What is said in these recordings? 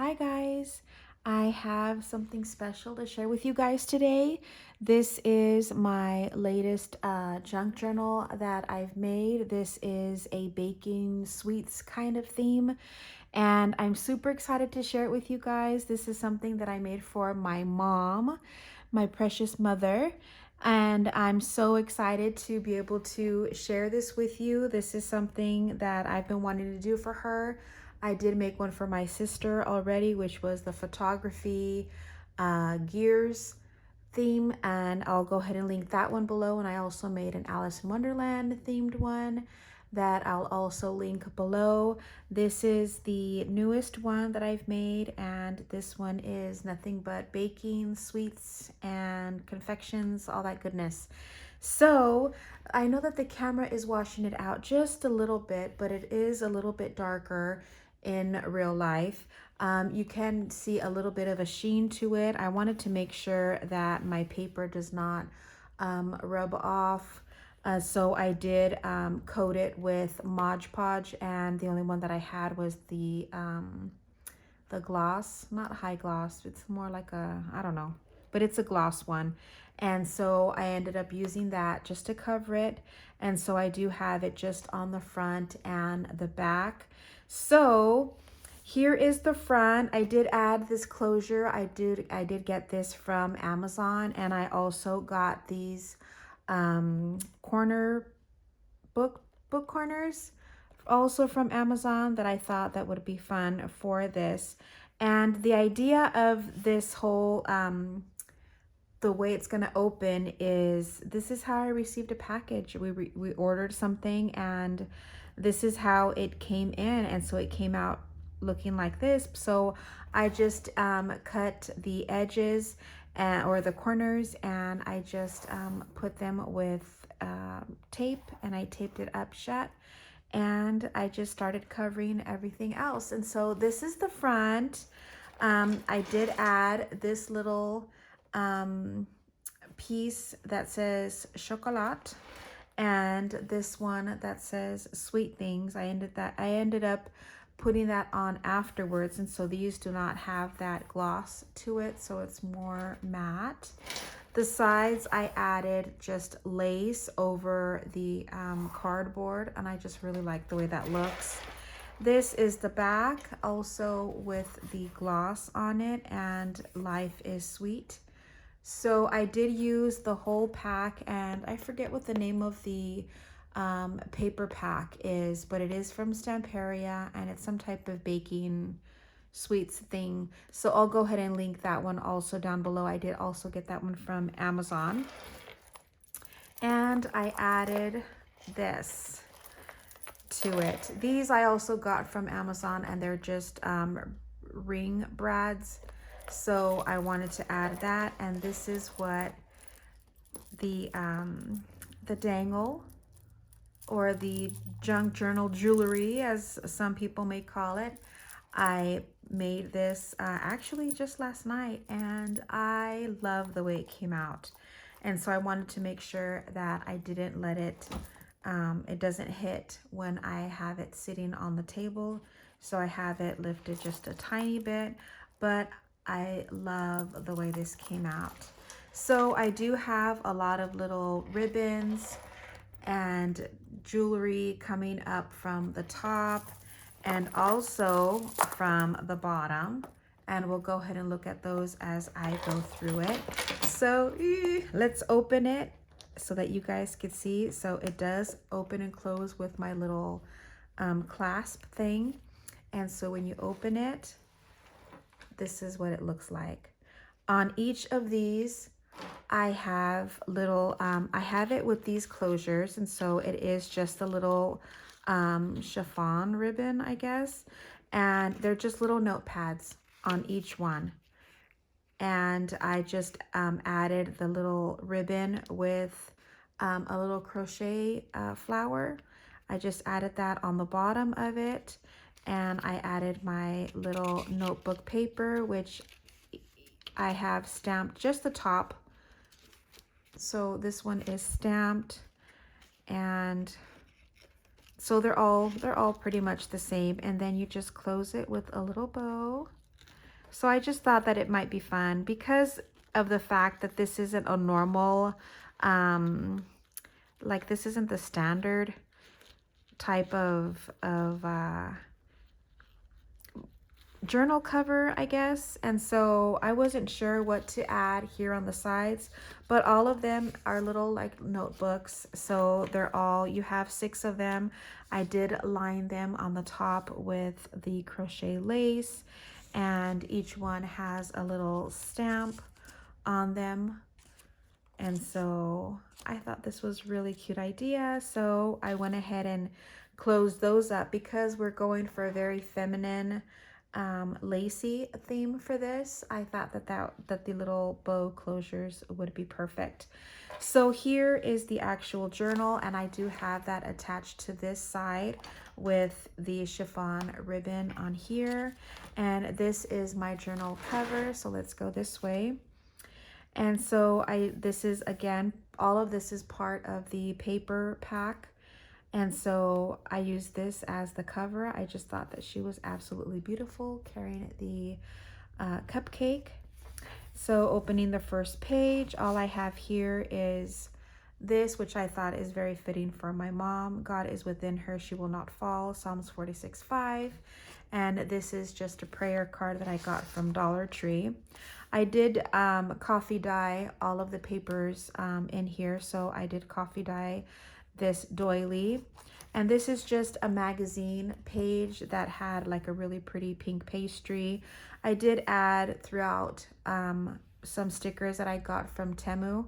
Hi guys, I have something special to share with you guys today. This is my latest junk journal that I've made. This is a baking sweets kind of theme, and I'm super excited to share it with you guys. This is something that I made for my mom, my precious mother. And I'm so excited to be able to share this with you. This is something that I've been wanting to do for her. I did make one for my sister already, which was the photography gears theme, and I'll go ahead and link that one below. And I also made an Alice in Wonderland themed one that I'll also link below. This is the newest one that I've made, and this one is nothing but baking, sweets, and confections, all that goodness. So I know that the camera is washing it out just a little bit, but it is a little bit darker in real life. You can see a little bit of a sheen to it. I wanted to make sure that my paper does not rub off. So I did coat it with Mod Podge, and the only one that I had was the gloss, not high gloss. It's more like a, I don't know, but it's a gloss one. And so I ended up using that just to cover it. And so I do have it just on the front and the back. So here is the front. I did add this closure. I did get this from Amazon, and I also got these corner book corners also from Amazon that I thought that would be fun for this. And the idea of this whole the way it's going to open is, this is how I received a package. We ordered something, and this is how it came in, and so it came out looking like this. So I just cut the edges or the corners, and I just put them with tape, and I taped it up shut, and I just started covering everything else. And so this is the front. I did add this little piece that says chocolat, and this one that says sweet things. I ended up putting that on afterwards, and so these do not have that gloss to it, so it's more matte. The sides, I added just lace over the cardboard, and I just really like the way that looks. This is the back, also with the gloss on it, and life is sweet. So I did use the whole pack, and I forget what the name of the paper pack is, but it is from Stamperia, and it's some type of baking sweets thing. So I'll go ahead and link that one also down below. I did also get that one from Amazon. And I added this to it. These I also got from Amazon, and they're just ring brads. So I wanted to add that, and this is what the dangle, or the junk journal jewelry, as some people may call it. I made this actually just last night, and I love the way it came out. And so I wanted to make sure that I didn't let it, it doesn't hit when I have it sitting on the table. So I have it lifted just a tiny bit, but I love the way this came out. So I do have a lot of little ribbons and jewelry coming up from the top and also from the bottom, and we'll go ahead and look at those as I go through it. So let's open it so that you guys can see. So it does open and close with my little clasp thing, and so when you open it, this is what it looks like. On each of these, I have little, I have it with these closures, and so it is just a little chiffon ribbon, I guess, and they're just little notepads on each one. And I just added the little ribbon with a little crochet flower. I just added that on the bottom of it, and I added my little notebook paper, which I have stamped just the top. So this one is stamped, and so they're all pretty much the same. And then you just close it with a little bow, So I just thought that it might be fun because of the fact that this isn't a normal, like this isn't the standard type of journal cover, I guess. And so I wasn't sure what to add here on the sides, but all of them are little like notebooks. So they're all, you have 6 of them. I did line them on the top with the crochet lace, and each one has a little stamp on them. And so I thought this was really cute idea. So I went ahead and closed those up because we're going for a very feminine lacy theme for this. I thought that the little bow closures would be perfect. So here is the actual journal, and I do have that attached to this side with the chiffon ribbon on here. And this is my journal cover. So let's go this way. And so this is, again, all of this is part of the paper pack. And so I used this as the cover. I just thought that she was absolutely beautiful carrying the cupcake. So opening the first page, all I have here is this, which I thought is very fitting for my mom. God is within her, she will not fall. Psalms 46:5. And this is just a prayer card that I got from Dollar Tree. I did coffee dye all of the papers in here. So I did coffee dye this doily. And this is just a magazine page that had like a really pretty pink pastry. I did add throughout some stickers that I got from Temu.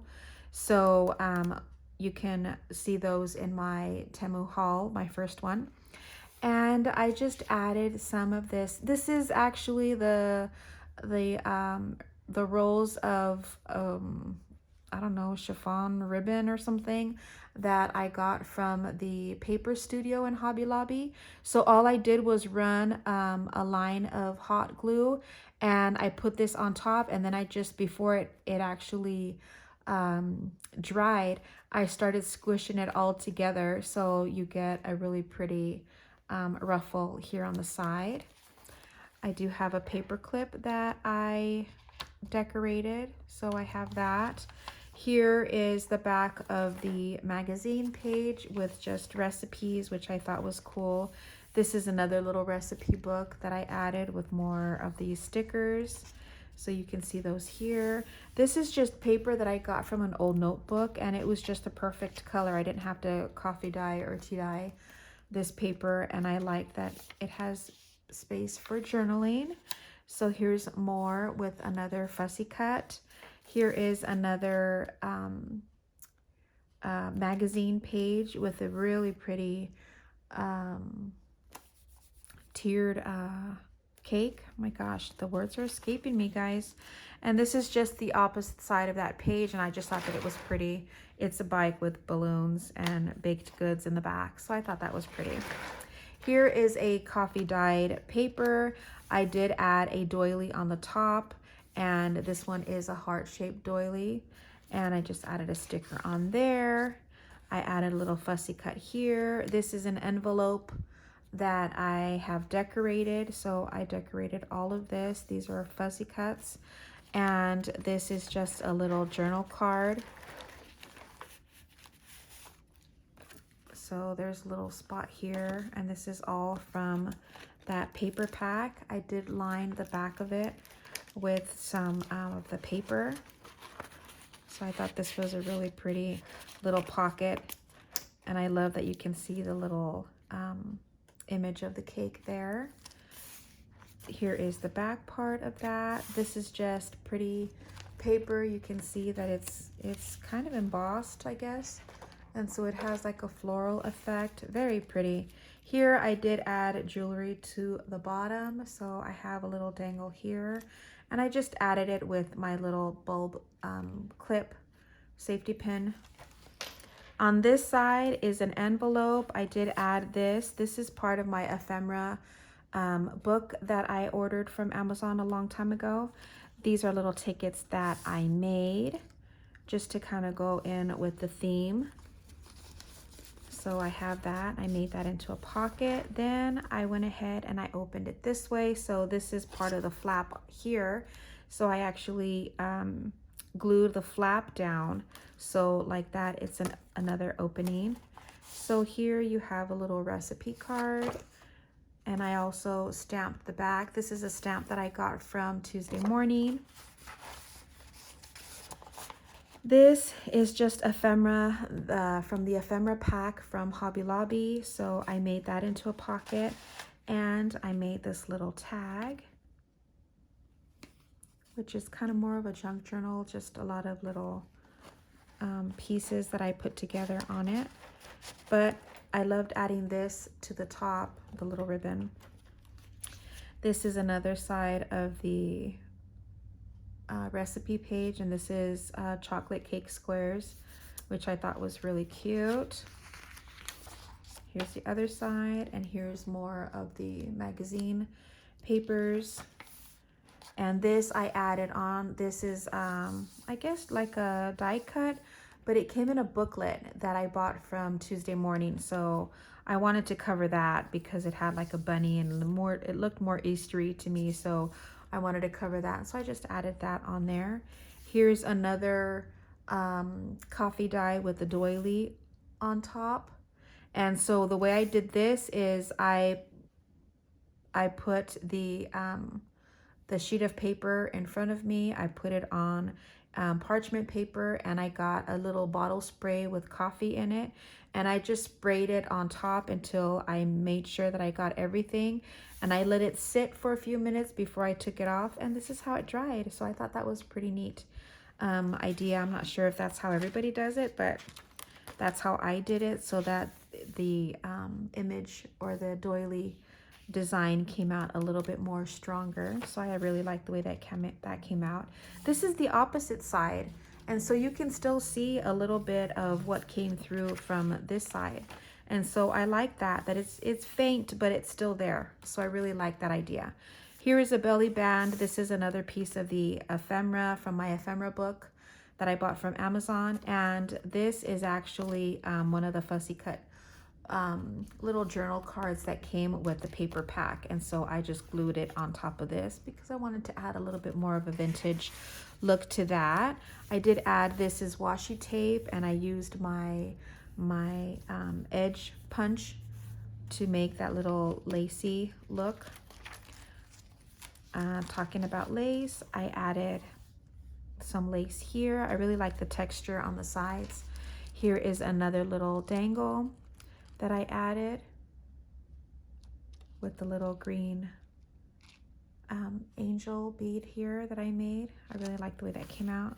So you can see those in my Temu haul, my first one. And I just added some of this. This is actually the rolls of I don't know, chiffon ribbon or something that I got from the paper studio in Hobby Lobby. So all I did was run a line of hot glue, and I put this on top, and then I just, before it actually dried, I started squishing it all together so you get a really pretty ruffle here on the side. I do have a paper clip that I decorated, so I have that. Here is the back of the magazine page with just recipes, which I thought was cool. This is another little recipe book that I added with more of these stickers, so you can see those here. This is just paper that I got from an old notebook, and it was just the perfect color. I didn't have to coffee dye or tea dye this paper, and I like that it has space for journaling. So here's more with another fussy cut. Here is another magazine page with a really pretty tiered cake. Oh my gosh, the words are escaping me, guys. And this is just the opposite side of that page, and I just thought that it was pretty. It's a bike with balloons and baked goods in the back, so I thought that was pretty. Here is a coffee dyed paper. I did add a doily on the top, and this one is a heart-shaped doily, and I just added a sticker on there. I added a little fussy cut here. This is an envelope that I have decorated, so I decorated all of this. These are fuzzy cuts, and this is just a little journal card. So there's a little spot here, and this is all from that paper pack. I did line the back of it with some of the paper. So I thought this was a really pretty little pocket, and I love that you can see the little image of the cake there. Here is the back part of that. This is just pretty paper. You can see that it's kind of embossed, I guess. And so it has like a floral effect. Very pretty. Here I did add jewelry to the bottom. So I have a little dangle here. And I just added it with my little bulb clip safety pin. On this side is an envelope. I did add this. This is part of my ephemera book that I ordered from Amazon a long time ago. These are little tickets that I made just to kind of go in with the theme. So I have that. I made that into a pocket. Then I went ahead and I opened it this way. So this is part of the flap here. So I actually glued the flap down. So like that, it's another opening. So here you have a little recipe card. And I also stamped the back. This is a stamp that I got from Tuesday Morning. This is just ephemera from the ephemera pack from Hobby Lobby. So I made that into a pocket, and I made this little tag, which is kind of more of a junk journal, just a lot of little pieces that I put together on it. But I loved adding this to the top, the little ribbon. This is another side of the recipe page, and this is chocolate cake squares, which I thought was really cute. Here's the other side, and here's more of the magazine papers. And this I added on. This is I guess like a die cut, but it came in a booklet that I bought from Tuesday Morning. So I wanted to cover that because it had like a bunny and it looked more Eastery to me. So I wanted to cover that. So I just added that on there. Here's another coffee die with the doily on top. And so the way I did this is I put the sheet of paper in front of me. I put it on parchment paper, and I got a little bottle spray with coffee in it, and I just sprayed it on top until I made sure that I got everything, and I let it sit for a few minutes before I took it off, and this is how it dried. So I thought that was a pretty neat idea. I'm not sure if that's how everybody does it, but that's how I did it, so that the image or the doily design came out a little bit more stronger. So I really like the way that came out. This is the opposite side, and so you can still see a little bit of what came through from this side. And so I like that it's faint, but it's still there. So I really like that idea. Here is a belly band. This is another piece of the ephemera from my ephemera book that I bought from Amazon, and this is actually one of the fussy cut little journal cards that came with the paper pack. And so I just glued it on top of this because I wanted to add a little bit more of a vintage look to that. I did add, this is washi tape, and I used my edge punch to make that little lacy look. Talking about lace, I added some lace here. I really like the texture on the sides. Here is another little dangle that I added with the little green angel bead here that I made. I really like the way that came out.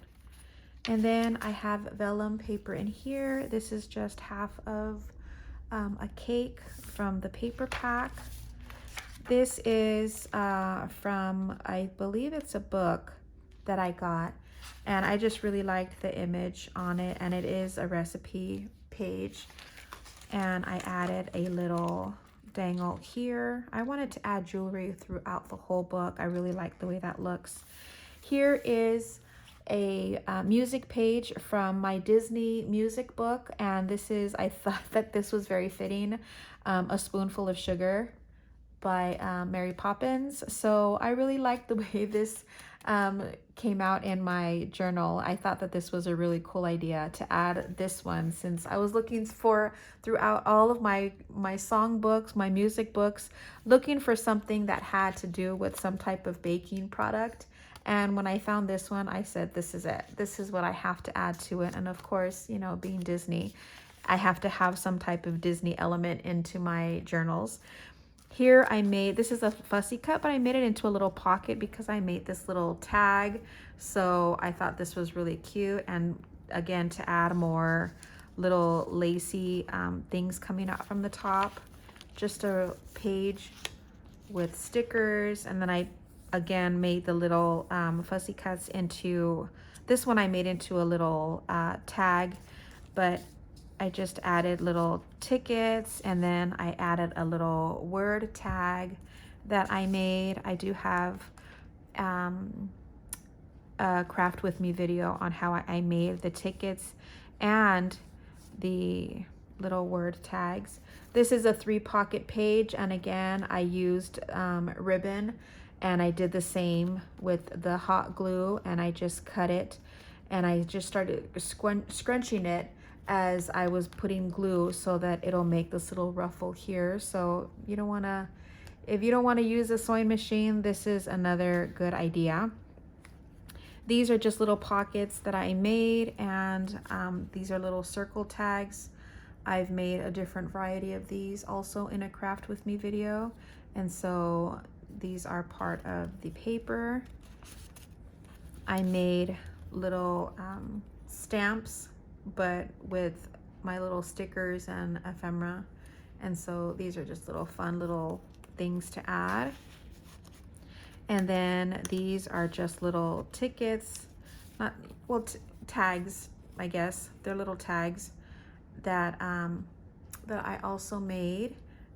And then I have vellum paper in here. This is just half of a cake from the paper pack. This is from, I believe it's a book that I got, and I just really liked the image on it, and it is a recipe page. And I added a little dangle here. I wanted to add jewelry throughout the whole book. I really like the way that looks. Here is a music page from my Disney music book, and this is, I thought that this was very fitting, A Spoonful of Sugar by Mary Poppins. So I really liked the way this came out in my journal. I thought that this was a really cool idea to add this one, since I was looking for, throughout all of my song books, my music books, looking for something that had to do with some type of baking product. And when I found this one, I said, this is it. This is what I have to add to it. And of course, you know, being Disney, I have to have some type of Disney element into my journals. Here I made, this is a fussy cut, but I made it into a little pocket because I made this little tag. So I thought this was really cute. And again, to add more little lacy things coming out from the top, just a page with stickers. And then I again made the little fussy cuts into, this one I made into a little tag, but I just added little tickets, and then I added a little word tag that I made. I do have a craft with me video on how I made the tickets and the little word tags. This is a 3-pocket page, and again I used ribbon, and I did the same with the hot glue, and I just cut it, and I just started scrunching it as I was putting glue so that it'll make this little ruffle here. So you don't want to, if you don't want to use a sewing machine, this is another good idea. These are just little pockets that I made, and these are little circle tags. I've made a different variety of these also in a craft with me video, and so these are part of the paper. I made little stamps, but with my little stickers and ephemera, and so these are just little fun little things to add. And then these are just little tickets, not, well, tags, I guess. They're little tags that that I also made,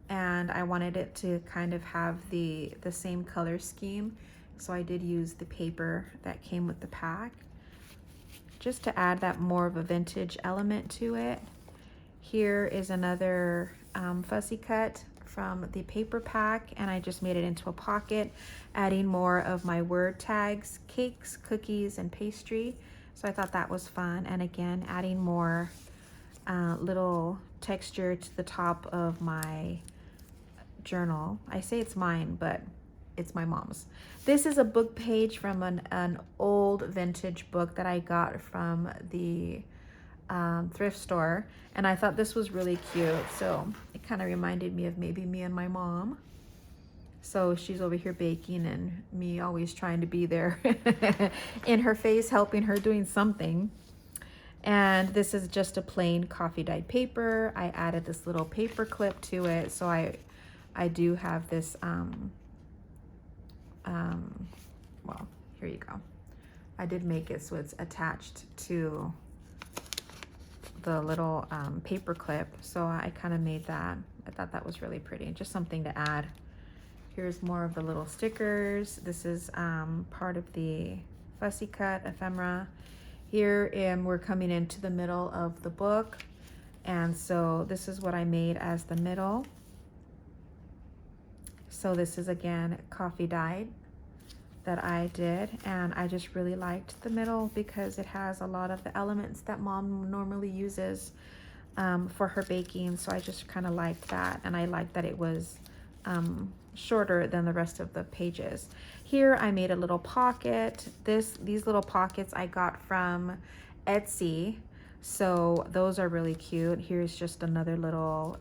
and I wanted it to kind of have the same color scheme, so I did use the paper that came with the pack just to add that more of a vintage element to it. Here is another fussy cut from the paper pack, and I just made it into a pocket, adding more of my word tags, cakes, cookies, and pastry. So I thought that was fun, and again adding more little texture to the top of my journal. I say it's mine, but it's my mom's. This is a book page from an old vintage book that I got from the thrift store, and I thought this was really cute, so it kind of reminded me of maybe me and my mom. So she's over here baking, and me always trying to be there in her face, helping her doing something. And this is just a plain coffee dyed paper. I added this little paper clip to it, so I do have this well, here you go. I did make it so it's attached to the little paper clip, so I kind of made that. I thought that was really pretty, just something to add. Here's more of the little stickers. This is part of the fussy cut ephemera. Here we're coming into the middle of the book, and so this is what I made as the middle. So this is again coffee dyed that I did, and I just really liked the middle because it has a lot of the elements that mom normally uses for her baking, so I just kind of liked that, and I liked that it was shorter than the rest of the pages. Here I made a little pocket. These little pockets I got from Etsy, so those are really cute. Here's just another little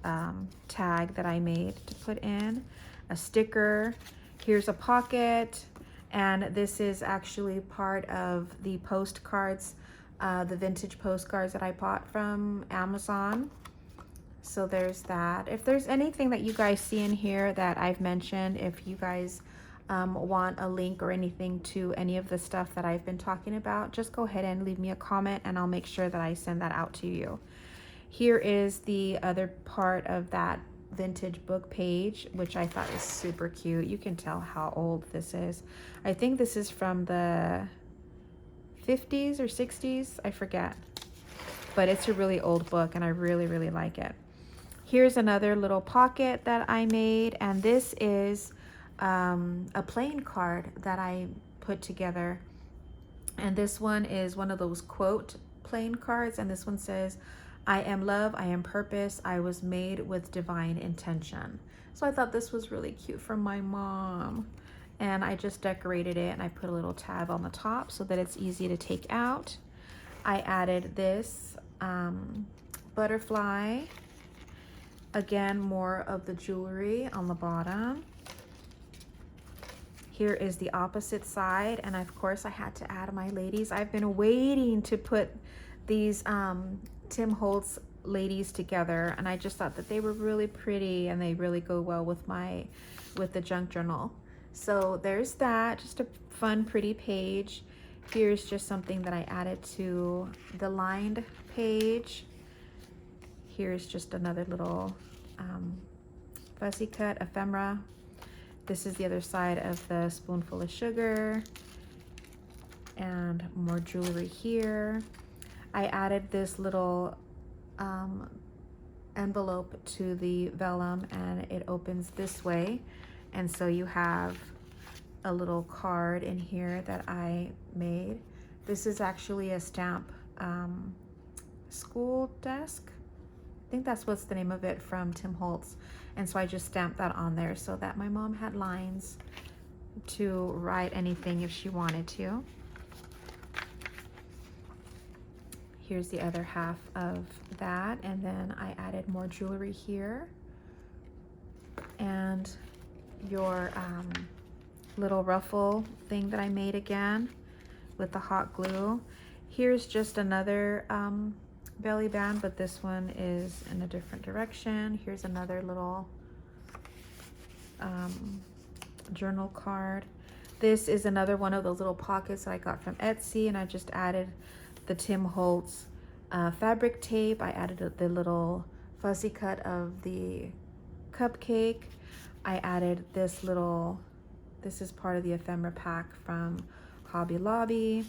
tag that I made to put in, a sticker. Here's a pocket, and this is actually part of the postcards, the vintage postcards that I bought from Amazon. So there's that. If there's anything that you guys see in here that I've mentioned, if you guys want a link or anything to any of the stuff that I've been talking about, just go ahead and leave me a comment, and I'll make sure that I send that out to you. Here is the other part of that vintage book page, which I thought was super cute. You can tell how old this is. I think this is from the 50s or 60s, I forget, but it's a really old book, and I really, really like it. Here's another little pocket that I made, and this is a playing card that I put together, and this one is one of those quote playing cards, and this one says, "I am love, I am purpose, I was made with divine intention." So I thought this was really cute from my mom, and I just decorated it, and I put a little tab on the top so that it's easy to take out. I added this butterfly. Again, more of the jewelry on the bottom. Here is the opposite side, and of course I had to add my ladies. I've been waiting to put these Tim Holtz ladies together, and I just thought that they were really pretty, and they really go well with the junk journal. So there's that, just a fun, pretty page. Here's just something that I added to the lined page. Here's just another little fussy cut ephemera. This is the other side of the spoonful of sugar, and more jewelry here. I added this little envelope to the vellum, and it opens this way. And so you have a little card in here that I made. This is actually a stamp school desk. I think that's what's the name of it, from Tim Holtz. And so I just stamped that on there so that my mom had lines to write anything if she wanted to. Here's the other half of that, and then I added more jewelry here, and your little ruffle thing that I made again with the hot glue. Here's just another belly band, but this one is in a different direction. Here's another little journal card. This is another one of those little pockets that I got from Etsy, and I just added the Tim Holtz fabric tape. I added the little fussy cut of the cupcake. I added this little, this is part of the ephemera pack from Hobby Lobby.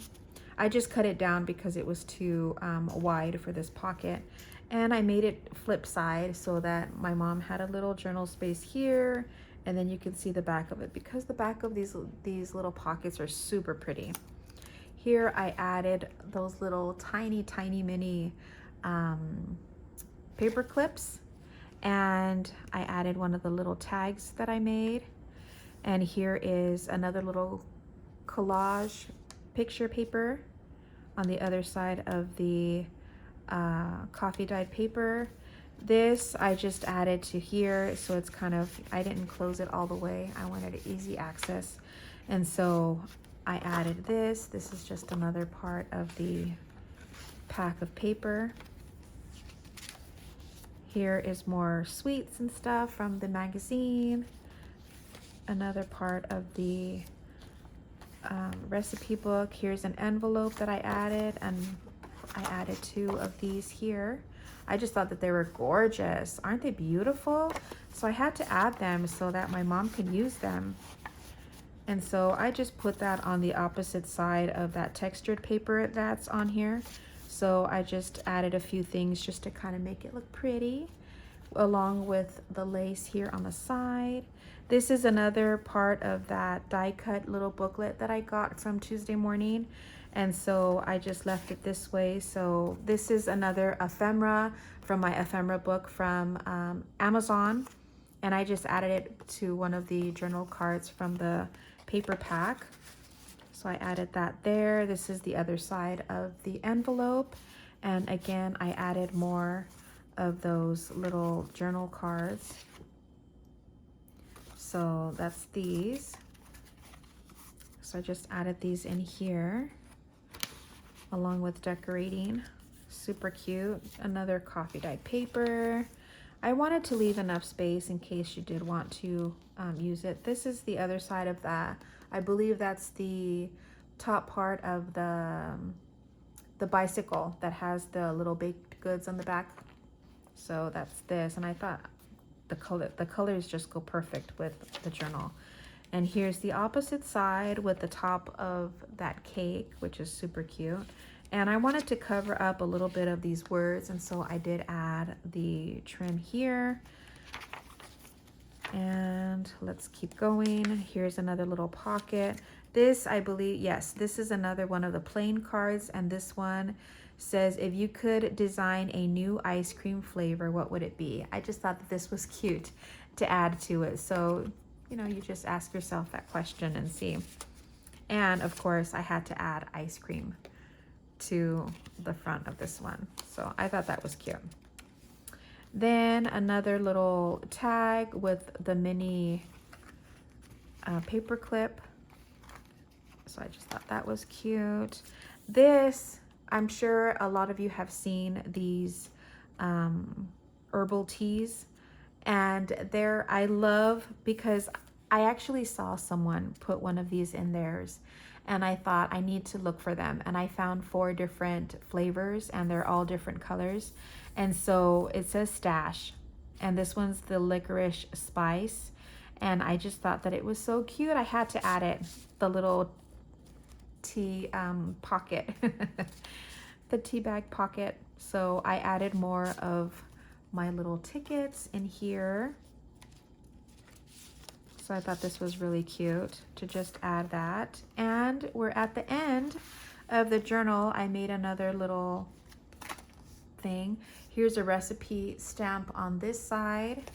I just cut it down because it was too wide for this pocket. And I made it flip side so that my mom had a little journal space here, and then you can see the back of it, because the back of these little pockets are super pretty. Here I added those little tiny mini paper clips, and I added one of the little tags that I made. And here is another little collage picture paper on the other side of the coffee dyed paper. This I just added to here, so it's kind of, I didn't close it all the way. I wanted easy access, and so I added this. This is just another part of the pack of paper. Here is more sweets and stuff from the magazine. Another part of the recipe book. Here's an envelope that I added, and I added 2 of these here. I just thought that they were gorgeous. Aren't they beautiful? So I had to add them so that my mom could use them. And so I just put that on the opposite side of that textured paper that's on here. So I just added a few things just to kind of make it look pretty, along with the lace here on the side. This is another part of that die cut little booklet that I got from Tuesday Morning. And so I just left it this way. So this is another ephemera from my ephemera book from Amazon. And I just added it to one of the journal cards from the paper pack. So I added that there. This is the other side of the envelope. And again, I added more of those little journal cards. So that's these. So I just added these in here along with decorating. Super cute. Another coffee dyed paper. I wanted to leave enough space in case you did want to use it. This is the other side of that. I believe that's the top part of the bicycle that has the little baked goods on the back. So that's this, and I thought the colors just go perfect with the journal. And here's the opposite side with the top of that cake, which is super cute. And I wanted to cover up a little bit of these words, and so I did add the trim here. And let's keep going. Here's another little pocket. This, I believe, yes, this is another one of the plain cards, and this one says, if you could design a new ice cream flavor, what would it be? I just thought that this was cute to add to it. So, you know, you just ask yourself that question and see. And of course, I had to add ice cream to the front of this one. So I thought that was cute. Then another little tag with the mini paper clip. So I just thought that was cute. This, I'm sure a lot of you have seen these herbal teas, and I love, because I actually saw someone put one of these in theirs, and I thought I need to look for them, and I found 4 different flavors, and they're all different colors. And so it says stash, and this one's the licorice spice, and I just thought that it was so cute. I had to add it, the little tea pocket, the tea bag pocket. So I added more of my little tickets in here. So I thought this was really cute to just add that. And we're at the end of the journal. I made another little thing. Here's a recipe stamp on this side.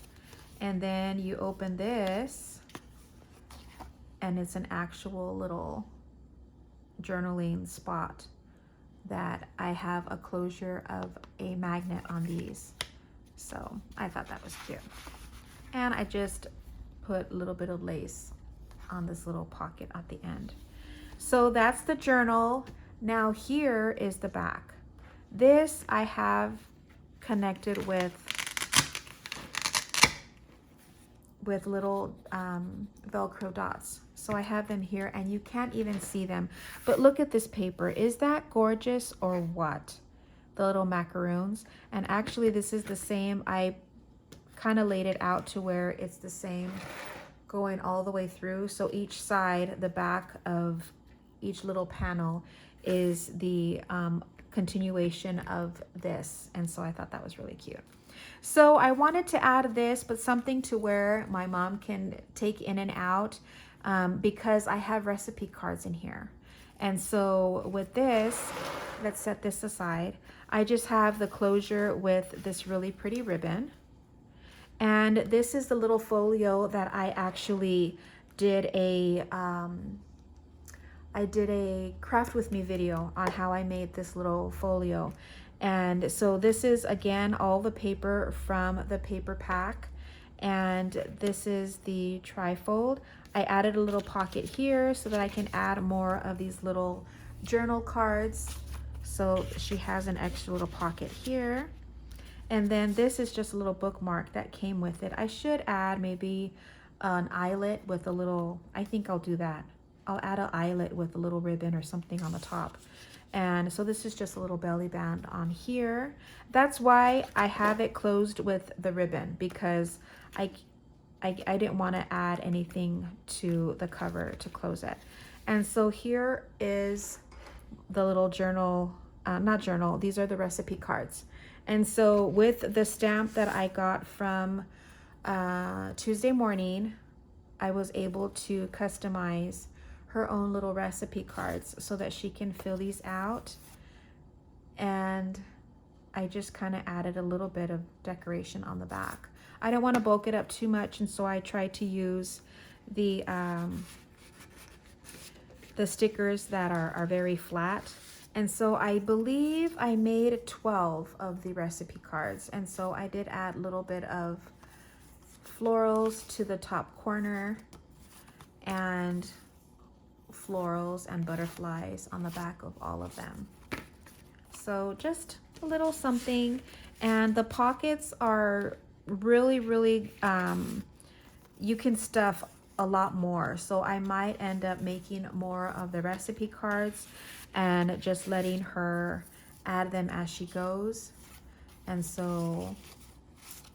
And then you open this and it's an actual little journaling spot that I have a closure of a magnet on these. So I thought that was cute. And I just put a little bit of lace on this little pocket at the end. So that's the journal. Now here is the back. This I have connected with little Velcro dots. So I have them here and you can't even see them. But look at this paper. Is that gorgeous or what? The little macaroons. And actually this is the same. I kind of laid it out to where it's the same going all the way through. So each side, the back of each little panel is the continuation of this. And so I thought that was really cute. So I wanted to add this, but something to where my mom can take in and out because I have recipe cards in here. And so with this, let's set this aside. I just have the closure with this really pretty ribbon. And this is the little folio that I actually did a craft with me video on how I made this little folio. And so this is again all the paper from the paper pack, and this is the trifold. I added a little pocket here so that I can add more of these little journal cards. So she has an extra little pocket here. And then this is just a little bookmark that came with it. I should add maybe an eyelet with a little, I think I'll do that. I'll add an eyelet with a little ribbon or something on the top. And so this is just a little belly band on here. That's why I have it closed with the ribbon, because I didn't want to add anything to the cover to close it. And so here is the little journal, not journal, these are the recipe cards. And so with the stamp that I got from Tuesday morning, I was able to customize her own little recipe cards so that she can fill these out. And I just kind of added a little bit of decoration on the back. I don't want to bulk it up too much, and so I tried to use the stickers that are very flat. And so I believe I made 12 of the recipe cards. And so I did add a little bit of florals to the top corner and florals and butterflies on the back of all of them. So just a little something. And the pockets are really, really, you can stuff a lot more. So I might end up making more of the recipe cards and just letting her add them as she goes. And so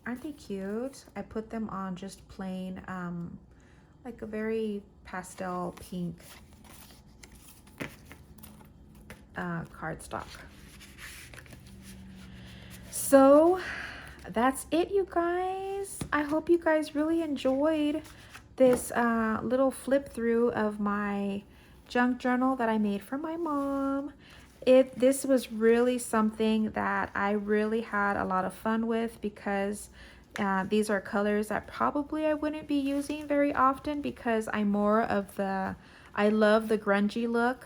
aren't they cute? I put them on just plain, like a very pastel pink cardstock. So that's it, you guys. I hope you guys really enjoyed this little flip through of my junk journal that I made for my mom. This was really something that I really had a lot of fun with, because these are colors that probably I wouldn't be using very often, because I'm more of I love the grungy look.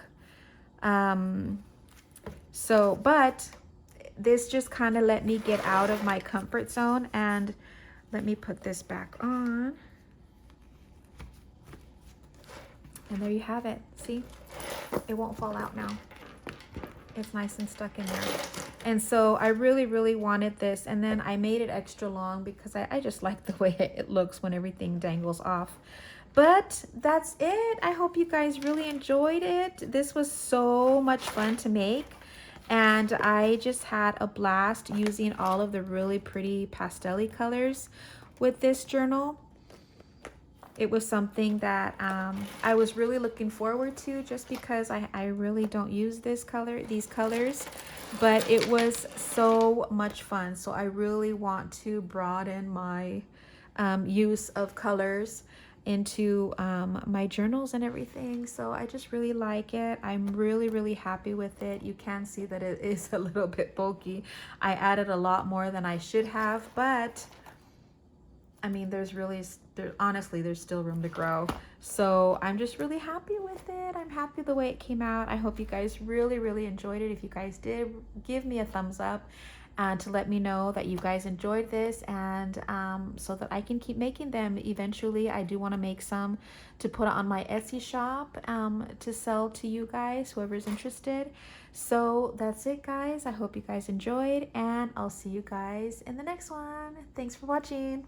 But this just kind of let me get out of my comfort zone. And let me put this back on. And there you have it. See, it won't fall out now. It's nice and stuck in there. And so I really, really wanted this. And then I made it extra long because I just like the way it looks when everything dangles off. But that's it. I hope you guys really enjoyed it. This was so much fun to make. And I just had a blast using all of the really pretty pastel-y colors with this journal. It was something that I was really looking forward to, just because I really don't use these colors, but it was so much fun. So I really want to broaden my use of colors into my journals and everything. So I just really like it. I'm really happy with it. You can see that it is a little bit bulky. I added a lot more than I should have, but I mean, honestly, there's still room to grow. So I'm just really happy with it. I'm happy the way it came out. I hope you guys really enjoyed it. If you guys did, give me a thumbs up and to let me know that you guys enjoyed this, and so that I can keep making them. Eventually, I do want to make some to put on my Etsy shop to sell to you guys, whoever's interested. So that's it, guys. I hope you guys enjoyed, and I'll see you guys in the next one. Thanks for watching.